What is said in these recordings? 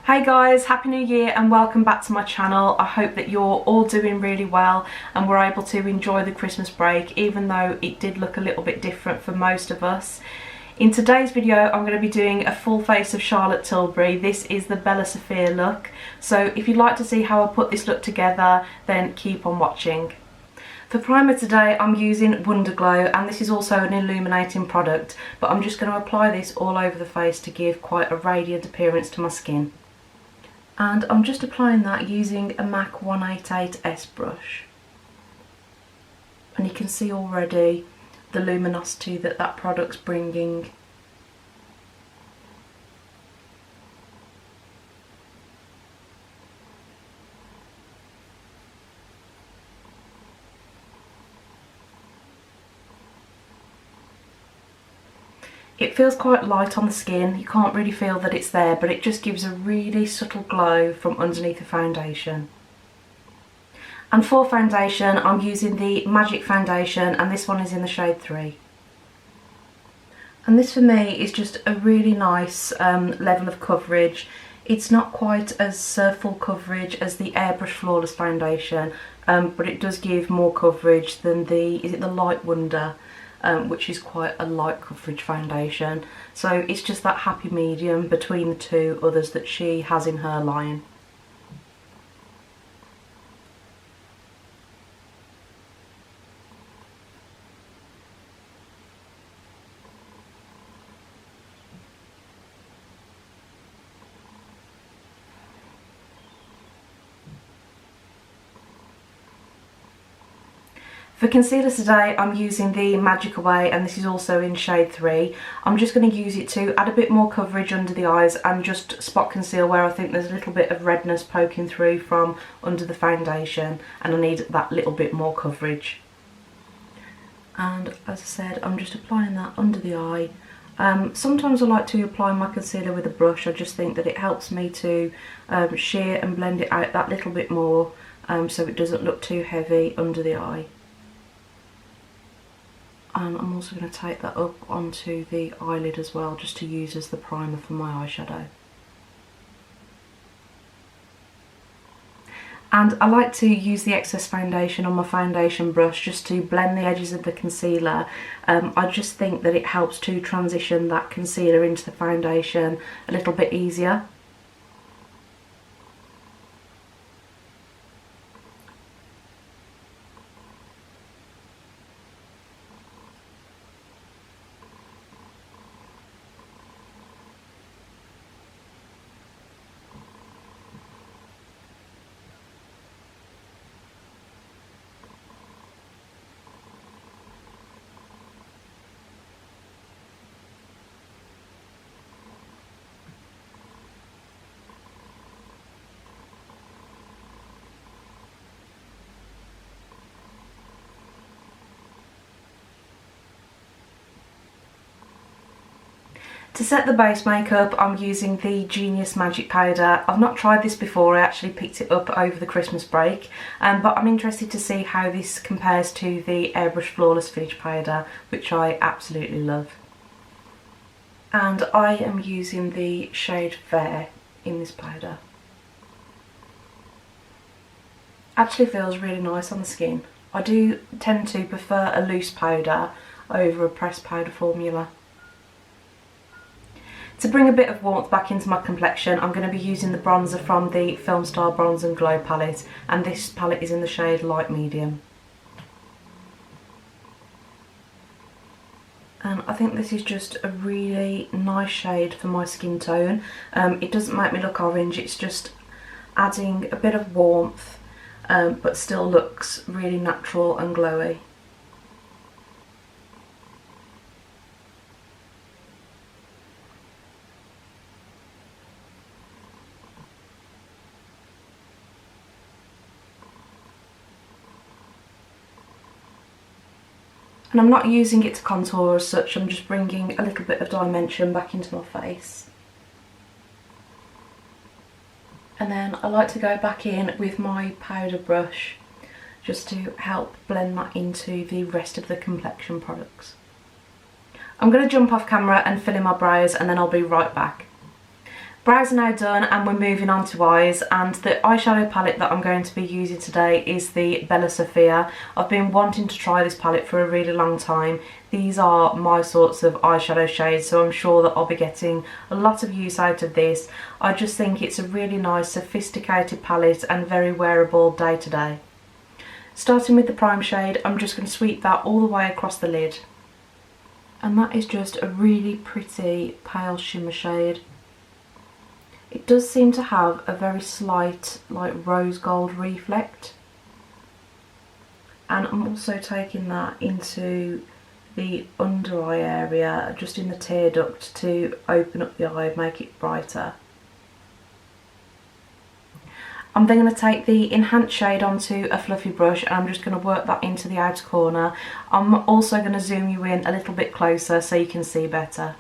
Hey guys, Happy New Year and welcome back to my channel. I hope that you're all doing really well and were able to enjoy the Christmas break, even though it did look a little bit different for most of us. In today's video I'm going to be doing a full face of Charlotte Tilbury. This is the Bella Sofia look, so if you'd like to see how I put this look together then keep on watching. For primer today I'm using Wonderglow, and this is also an illuminating product, but I'm just going to apply this all over the face to give quite a radiant appearance to my skin. And I'm just applying that using a MAC 188S brush. And you can see already the luminosity that that product's bringing. It feels quite light on the skin, you can't really feel that it's there, but it just gives a really subtle glow from underneath the foundation. And for foundation I'm using the Magic foundation, and this one is in the shade 3. And this for me is just a really nice level of coverage. It's not quite as full coverage as the Airbrush Flawless foundation, but it does give more coverage than the Light Wonder, which is quite a light coverage foundation. So it's just that happy medium between the two others that she has in her line. For concealer today I'm using the Magic Away, and this is also in shade 3. I'm just going to use it to add a bit more coverage under the eyes and just spot conceal where I think there's a little bit of redness poking through from under the foundation and I need that little bit more coverage. And as I said, I'm just applying that under the eye. Sometimes I like to apply my concealer with a brush. I just think that it helps me to sheer and blend it out that little bit more, so it doesn't look too heavy under the eye. And I'm also going to take that up onto the eyelid as well, just to use as the primer for my eyeshadow. And I like to use the excess foundation on my foundation brush just to blend the edges of the concealer. I just think that it helps to transition that concealer into the foundation a little bit easier. To set the base makeup I'm using the Genius Magic Powder. I've not tried this before, I actually picked it up over the Christmas break, but I'm interested to see how this compares to the Airbrush Flawless Finish Powder, which I absolutely love. And I am using the shade Fair in this powder. Actually feels really nice on the skin. I do tend to prefer a loose powder over a pressed powder formula. To bring a bit of warmth back into my complexion, I'm going to be using the bronzer from the Filmstar Bronze and Glow palette, and this palette is in the shade Light Medium. And I think this is just a really nice shade for my skin tone. It doesn't make me look orange, it's just adding a bit of warmth, but still looks really natural and glowy. And I'm not using it to contour as such, I'm just bringing a little bit of dimension back into my face. And then I like to go back in with my powder brush just to help blend that into the rest of the complexion products. I'm going to jump off camera and fill in my brows and then I'll be right back. Brows are now done and we're moving on to eyes, and the eyeshadow palette that I'm going to be using today is the Bella Sofia. I've been wanting to try this palette for a really long time. These are my sorts of eyeshadow shades, so I'm sure that I'll be getting a lot of use out of this. I just think it's a really nice sophisticated palette and very wearable day to day. Starting with the prime shade, I'm just going to sweep that all the way across the lid. And that is just a really pretty pale shimmer shade. It does seem to have a very slight like rose gold reflect. And I'm also taking that into the under eye area, just in the tear duct, to open up the eye and make it brighter. I'm then going to take the enhanced shade onto a fluffy brush and I'm just going to work that into the outer corner. I'm also going to zoom you in a little bit closer so you can see better.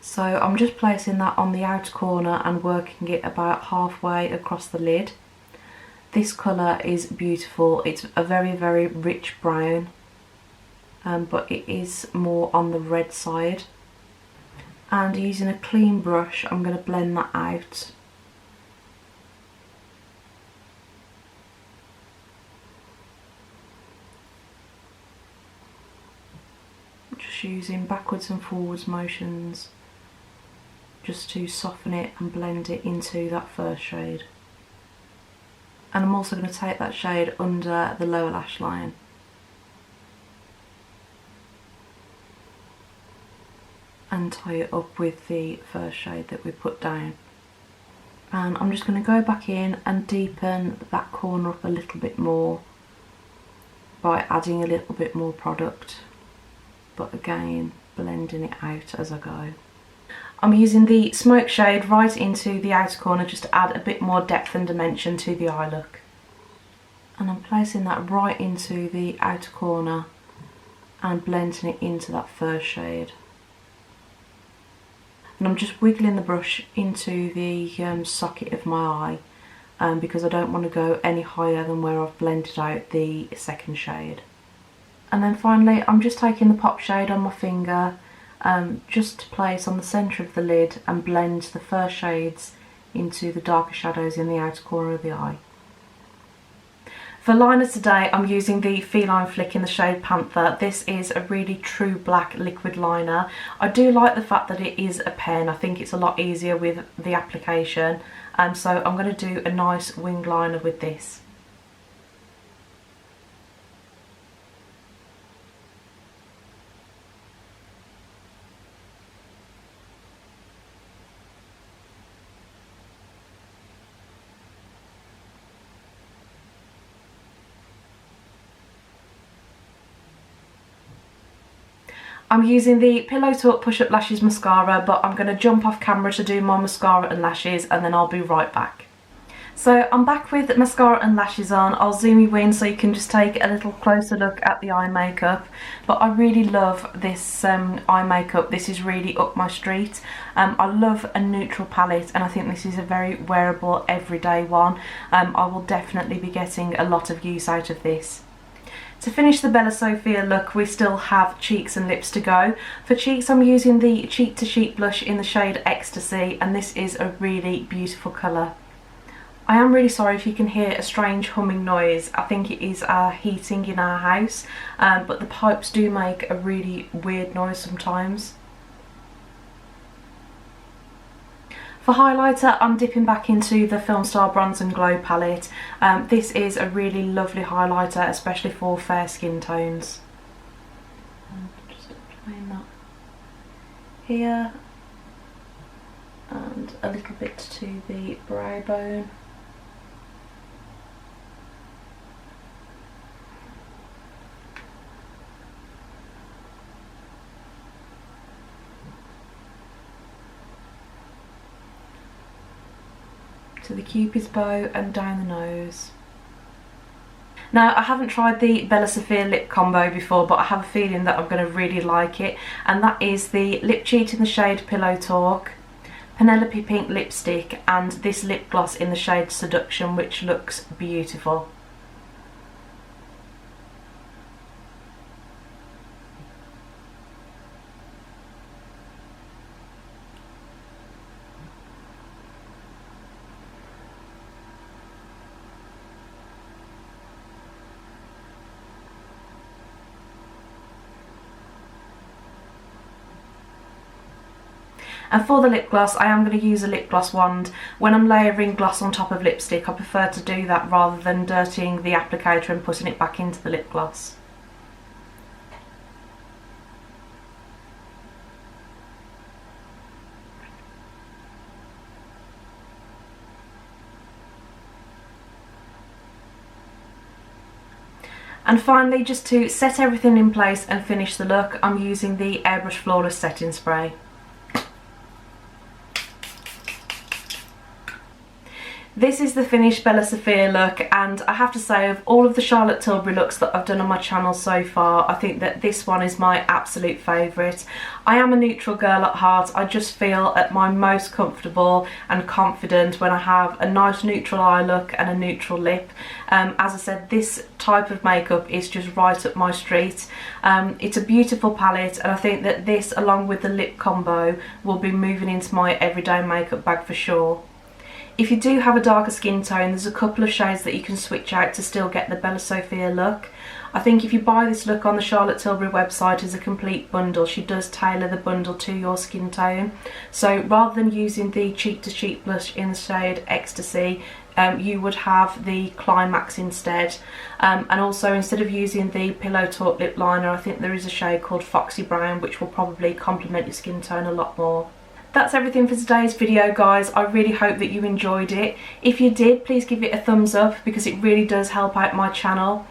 So I'm just placing that on the outer corner and working it about halfway across the lid. This colour is beautiful. It's a very, very rich brown, but it is more on the red side. And using a clean brush, I'm going to blend that out. Just using backwards and forwards motions just to soften it and blend it into that first shade. And I'm also going to take that shade under the lower lash line. And tie it up with the first shade that we put down. And I'm just going to go back in and deepen that corner up a little bit more by adding a little bit more product, but again blending it out as I go. I'm using the smoke shade right into the outer corner just to add a bit more depth and dimension to the eye look. And I'm placing that right into the outer corner and blending it into that first shade. And I'm just wiggling the brush into the socket of my eye because I don't want to go any higher than where I've blended out the second shade. And then finally I'm just taking the pop shade on my finger just to place on the centre of the lid and blend the first shades into the darker shadows in the outer corner of the eye. For liner today I'm using the Feline Flick in the shade Panther. This is a really true black liquid liner. I do like the fact that it is a pen. I think it's a lot easier with the application, so I'm going to do a nice wing liner with this. I'm using the Pillow Talk Push Up Lashes mascara, but I'm going to jump off camera to do my mascara and lashes and then I'll be right back. So I'm back with mascara and lashes on. I'll zoom you in so you can just take a little closer look at the eye makeup. But I really love this eye makeup. This is really up my street. I love a neutral palette and I think this is a very wearable everyday one. I will definitely be getting a lot of use out of this. To finish the Bella Sofia look, we still have cheeks and lips to go. For cheeks I'm using the Cheek to Cheek blush in the shade Ecstasy, and this is a really beautiful colour. I am really sorry if you can hear a strange humming noise. I think it is our heating in our house, but the pipes do make a really weird noise sometimes. For highlighter, I'm dipping back into the Filmstar Bronze and Glow palette. This is a really lovely highlighter, especially for fair skin tones. Just applying that here and a little bit to the brow bone. To the cupid's bow and down the nose. Now, I haven't tried the Bella Sofia lip combo before, but I have a feeling that I'm going to really like it, and that is the Lip Cheat in the shade Pillow Talk, Penelope pink lipstick, and this lip gloss in the shade Seduction, which looks beautiful. And for the lip gloss, I am going to use a lip gloss wand. When I'm layering gloss on top of lipstick, I prefer to do that rather than dirtying the applicator and putting it back into the lip gloss. And finally, just to set everything in place and finish the look, I'm using the Airbrush Flawless Setting Spray. This is the finished Bella Sofia look, and I have to say, of all of the Charlotte Tilbury looks that I've done on my channel so far, I think that this one is my absolute favourite. I am a neutral girl at heart. I just feel at my most comfortable and confident when I have a nice neutral eye look and a neutral lip. As I said, this type of makeup is just right up my street. It's a beautiful palette, and I think that this, along with the lip combo, will be moving into my everyday makeup bag for sure. If you do have a darker skin tone, there's a couple of shades that you can switch out to still get the Bella Sofia look. I think if you buy this look on the Charlotte Tilbury website as a complete bundle, she does tailor the bundle to your skin tone. So rather than using the Cheek to Cheek blush in the shade Ecstasy, you would have the Climax instead. And also, instead of using the Pillow Talk lip liner, I think there is a shade called Foxy Brown, which will probably complement your skin tone a lot more. That's everything for today's video, guys. I really hope that you enjoyed it. If you did, please give it a thumbs up because it really does help out my channel.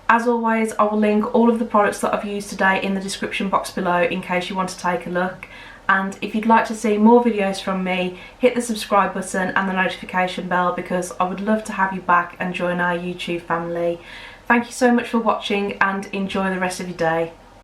As always, I will link all of the products that I've used today in the description box below in case you want to take a look. And if you'd like to see more videos from me, hit the subscribe button and the notification bell because I would love to have you back and join our YouTube family. Thank you so much for watching and enjoy the rest of your day.